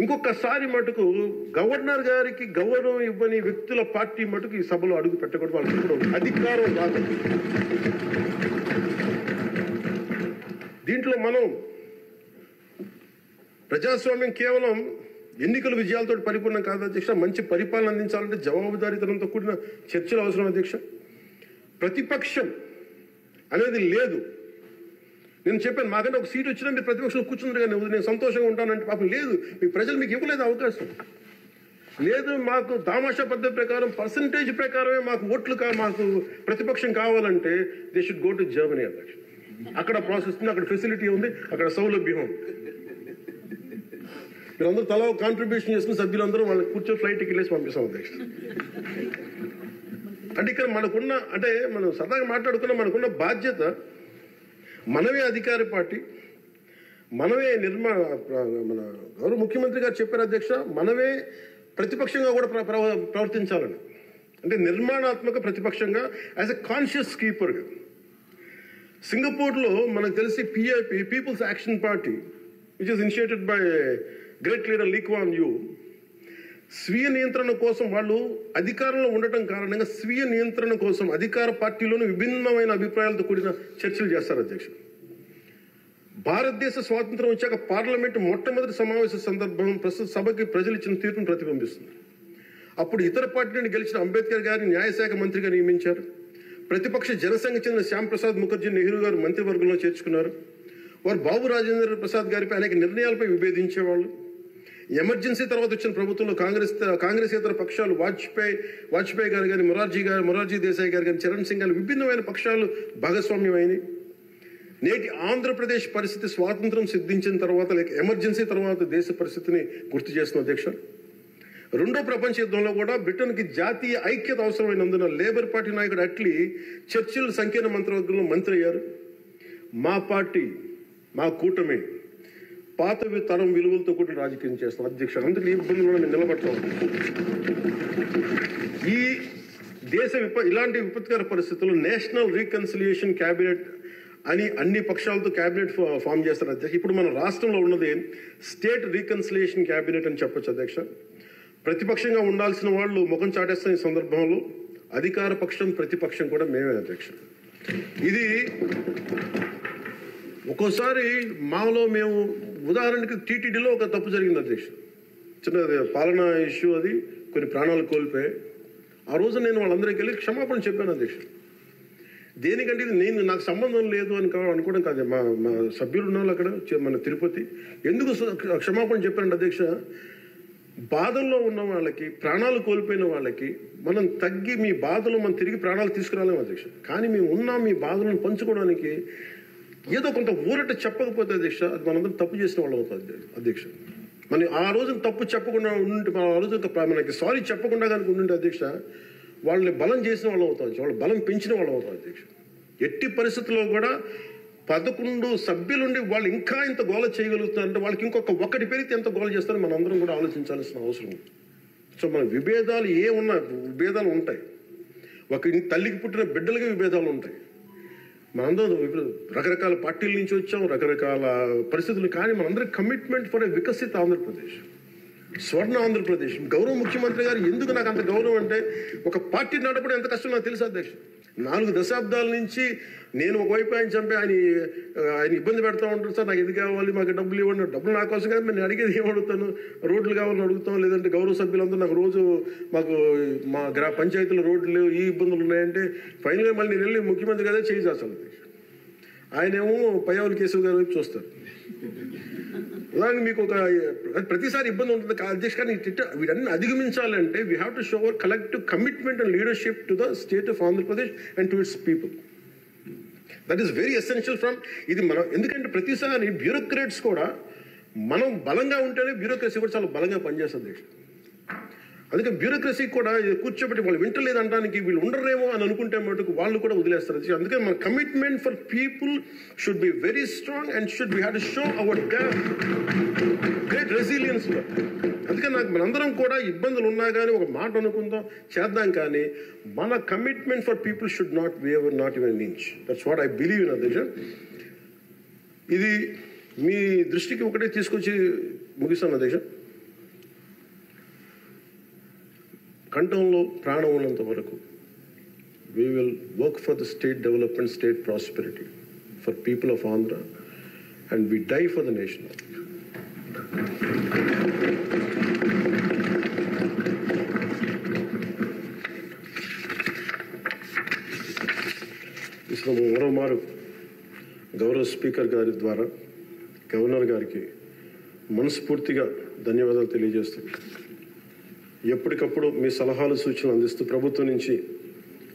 ఇంకొకసారి మటుకు గవర్నర్ గారికి గౌరవం ఇవ్వని వ్యక్తుల పార్టీ మటుకు ఈ సభలో అడుగు పెట్టకూడదు. వాళ్ళకి ఇప్పుడు అధికారం రాదు. దీంట్లో మనం ప్రజాస్వామ్యం కేవలం ఎన్నికల విజయాలతో పరిపూర్ణం కాదు అధ్యక్ష. మంచి పరిపాలన అందించాలంటే జవాబుదారీతనంతో కూడిన చర్చలు అవసరం అధ్యక్ష. ప్రతిపక్షం అనేది లేదు. నేను చెప్పాను, మాకంటే ఒక సీట్ వచ్చినా మీరు ప్రతిపక్షం కూర్చుంటారు కానీ నేను సంతోషంగా ఉంటానంటే పాపం లేదు. మీ ప్రజలు మీకు ఇవ్వలేదు అవకాశం. లేదు, మాకు దామాషా పద్ధతి ప్రకారం పర్సంటేజ్ ప్రకారమే మాకు ఓట్లు మాకు ప్రతిపక్షం కావాలంటే they should go to Germany అధ్యక్ష. అక్కడ ప్రాసెస్ ఉంది, అక్కడ ఫెసిలిటీ ఉంది, అక్కడ సౌలభ్యం ఉంది. మీరందరూ తలా కాంట్రిబ్యూషన్ చేసుకుని సభ్యులందరూ వాళ్ళకి కూర్చొని ఫ్లైట్ టికెట్లేసి పంపిస్తాం అధ్యక్ష. అంటే ఇక్కడ మనకున్న, అంటే మనం సరదాగా మాట్లాడుకున్న మనకున్న బాధ్యత, మనమే అధికార పార్టీ, మనమే మన గౌరవ ముఖ్యమంత్రి గారు చెప్పారు అధ్యక్ష, మనమే ప్రతిపక్షంగా కూడా ప్రవర్తించాలని. అంటే నిర్మాణాత్మక ప్రతిపక్షంగా యాజ్ ఎ కాన్షియస్ కీపర్గా. సింగపూర్లో మనకు తెలిసి PIP, people's action party, which is initiated by great leader Lee Kuan Yew, స్వీయ నియంత్రణ కోసం వాళ్ళు అధికారంలో ఉండటం కారణంగా స్వీయ నియంత్రణ కోసం అధికార పార్టీలోనూ విభిన్నమైన అభిప్రాయాలతో కూడిన చర్చలు చేస్తారు అధ్యక్ష. భారతదేశ స్వాతంత్రం వచ్చాక పార్లమెంటు మొట్టమొదటి సమావేశ సందర్భం ప్రస్తుత సభకి ప్రజలు ఇచ్చిన తీర్పును ప్రతిబింబిస్తుంది. అప్పుడు ఇతర పార్టీ నుండి గెలిచిన అంబేద్కర్ గారిని న్యాయశాఖ మంత్రిగా నియమించారు. ప్రతిపక్ష జనసంఘ చెందిన శ్యామ్ ప్రసాద్ ముఖర్జీ నెహ్రూ గారు మంత్రివర్గంలో చేర్చుకున్నారు. వారు బాబు రాజేంద్ర ప్రసాద్ గారిపై అనేక నిర్ణయాలపై విభేదించేవాళ్ళు. ఎమర్జెన్సీ తర్వాత వచ్చిన ప్రభుత్వంలో కాంగ్రెసేతర పక్షాలు వాజ్పేయి గారు కానీ, మొరార్జీ దేశాయ్ గారు కానీ, చరణ్ సింగ్ గారు విభిన్నమైన పక్షాలు భాగస్వామ్యమైనవి. నేటి ఆంధ్రప్రదేశ్ పరిస్థితి స్వాతంత్రం సిద్ధించిన తర్వాత లేక ఎమర్జెన్సీ తర్వాత దేశ పరిస్థితిని గుర్తు చేస్తున్న అధ్యక్ష. రెండో ప్రపంచ యుద్ధంలో కూడా బ్రిటన్కి జాతీయ ఐక్యత అవసరమైనందున లేబర్ పార్టీ నాయకుడు అట్లీ చర్చిల్ సంకీర్ణ మంత్రివర్గంలో మంత్రి అయ్యారు. మా పార్టీ, మా కూటమి పాత తరం విలువలతో కూడిన రాజకీయం చేస్తాం అధ్యక్ష. అందుకు ఈ ఇబ్బందులు మేము నిలబడతాం. ఈ దేశ ఇలాంటి విపత్కర పరిస్థితుల్లో నేషనల్ రీకన్సిలియేషన్ క్యాబినెట్ అని అన్ని పక్షాలతో క్యాబినెట్ ఫామ్ చేస్తారు అధ్యక్ష. ఇప్పుడు మన రాష్ట్రంలో ఉన్నది స్టేట్ రీకన్సిలియేషన్ క్యాబినెట్ అని చెప్పొచ్చు అధ్యక్ష. ప్రతిపక్షంగా ఉండాల్సిన వాళ్ళు ముఖం చాటేస్తున్న ఈ సందర్భంలో అధికార పక్షం ప్రతిపక్షం కూడా మేమే అధ్యక్ష. ఇది ఒక్కోసారి మాలో మేము ఉదాహరణకి టీటీడీలో ఒక తప్పు జరిగింది అధ్యక్ష. చిన్న పాలనా ఇష్యూ, అది కొన్ని ప్రాణాలు కోల్పోయాయి. ఆ రోజు నేను వాళ్ళందరికీ వెళ్ళి క్షమాపణ చెప్పాను అధ్యక్ష. దేనికంటే ఇది నాకు సంబంధం లేదు అని అనుకోవడం కాదు. మా సభ్యులు ఉన్నారు అక్కడ మన తిరుపతి. ఎందుకు క్షమాపణ చెప్పానంటే అధ్యక్ష, బాధల్లో ఉన్న వాళ్ళకి, ప్రాణాలు కోల్పోయిన వాళ్ళకి మనం తగ్గి మీ బాధలు మనం తిరిగి ప్రాణాలు తీసుకురాలేము అధ్యక్ష. కానీ మేము ఉన్నాం మీ బాధలను పంచుకోవడానికి. ఏదో కొంత ఊరట చెప్పకపోతే అధ్యక్ష, అది మనందరం తప్పు చేసిన వాళ్ళు అవుతుంది అధ్యక్ష. మనం ఆ రోజు తప్పు చెప్పకుండా ఉండి, ఆ రోజు మనకి సారీ చెప్పకుండా కనుక ఉండి అధ్యక్ష, వాళ్ళని బలం చేసిన వాళ్ళు అవుతాం, వాళ్ళు బలం పెంచిన వాళ్ళు అవుతాం అధ్యక్ష. ఎట్టి పరిస్థితుల్లో కూడా 11 సభ్యులుండి వాళ్ళు ఇంకా ఇంత గోల చేయగలుగుతున్నారంటే వాళ్ళకి ఒకటి పెరిగితే ఎంత గోల చేస్తారో మనం అందరం కూడా ఆలోచించాల్సిన అవసరం ఉంది. సో మన విభేదాలు విభేదాలు ఉంటాయి. ఒక తల్లికి పుట్టిన బిడ్డలకి విభేదాలు ఉంటాయి. మనందరం రకరకాల పార్టీల నుంచి వచ్చాం, రకరకాల పరిస్థితులు. కానీ మనందరం కమిట్మెంట్ ఫర్ ఏ వికసిత ఆంధ్రప్రదేశ్, స్వర్ణ ఆంధ్రప్రదేశ్. గౌరవ ముఖ్యమంత్రి గారు ఎందుకు నాకు అంత గౌరవం అంటే, ఒక పార్టీ నడపడం ఎంత కష్టం నాకు తెలుసు అధ్యక్ష. 4 దశాబ్దాల నుంచి నేను ఒకవైపు ఆయన చంపి ఆయన ఇబ్బంది పెడతా ఉంటాను. సార్ నాకు ఇది కావాలి, మాకు డబ్బులు ఇవ్వండి. డబ్బులు నా కోసం కాదు, నేను అడిగేది ఏమడుగుతాను, రోడ్లు కావాలని అడుగుతాం. లేదంటే గౌరవ సభ్యులందరూ నాకు రోజు మా పంచాయతీలో రోడ్లు ఈ ఇబ్బందులు ఉన్నాయంటే ఫైనల్గా మళ్ళీ నేను వెళ్ళి ముఖ్యమంత్రి గారే చేసేస్తాను. ఆయనేమో పయ్యావుల కేశవ్ గారి వైపు చూస్తారు. అలాగే మీకు ప్రతిసారి ఇబ్బంది ఉంటుంది అధ్యక్ష. కానీ వీటన్ని అధిగమించాలంటే we have to show our collective commitment and leadership to the state of Andhra Pradesh and to its people. That is very essential from ఇది మనం. ఎందుకంటే ప్రతిసారి బ్యూరోక్రాట్స్ కూడా మనం బలంగా ఉంటేనే బ్యూరోక్రసీ కూడా చాలా బలంగా పనిచేస్తుంది అధ్యక్ష. అందుకే బ్యూరోక్రసీ కూడా కూర్చోబెట్టి వాళ్ళు వింటలేదు అనడానికి వీళ్ళు ఉండరేమో అని అనుకుంటే మటుకు వాళ్ళు కూడా వదిలేస్తారు. అందుకే మన commitment for people should be very strong and should we have to show hour great resilience. అందుకే మనందరం కూడా ఇబ్బందులు ఉన్నా కానీ ఒక మాట అనుకుందాం, చేద్దాం. కానీ మన commitment for people should not waiver, not even an inch. That's what I believe in అధ్యక్ష. ఇది మీ దృష్టికి ఒకటే తీసుకొచ్చి ముగిస్తాను అధ్యక్ష. కంఠంలో ప్రాణం ఉన్నంత వరకు we will work for the state development, state prosperity, for people of Andhra, and we die for the nation. మరోమారు గౌరవ స్పీకర్ గారి ద్వారా గవర్నర్ గారికి మనస్ఫూర్తిగా ధన్యవాదాలు తెలియజేస్తూ ఎప్పటికప్పుడు మీ సలహాలు సూచనలు అందిస్తూ ప్రభుత్వం నుంచి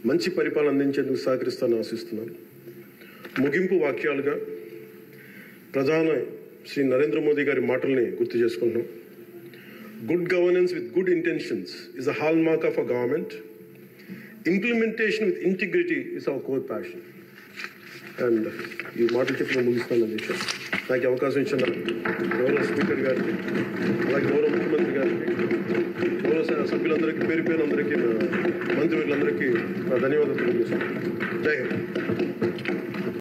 మంచి పరిపాలన అందించేందుకు సహకరిస్తానని ఆశిస్తున్నాను. ముగింపు వాక్యాలుగా ప్రధాని శ్రీ నరేంద్ర మోదీ గారి మాటల్ని గుర్తు చేసుకుంటున్నాం. Good governance with good intentions is a hall mark of a government. Implementation with integrity is our core passion. And ఈ మాటలు చెప్పిన ముగిస్తాను అధ్యక్ష. నాకు అవకాశం ఇచ్చిన గౌరవ స్పీకర్ గారికి, అలాగే గౌరవ ముఖ్యమంత్రి గారికి, గౌరవ సభ్యులందరికీ, పేరు పేరు అందరికీ, మంత్రివర్యులందరికీ నా ధన్యవాదాలు తెలియజేస్తాను. జై హింద్.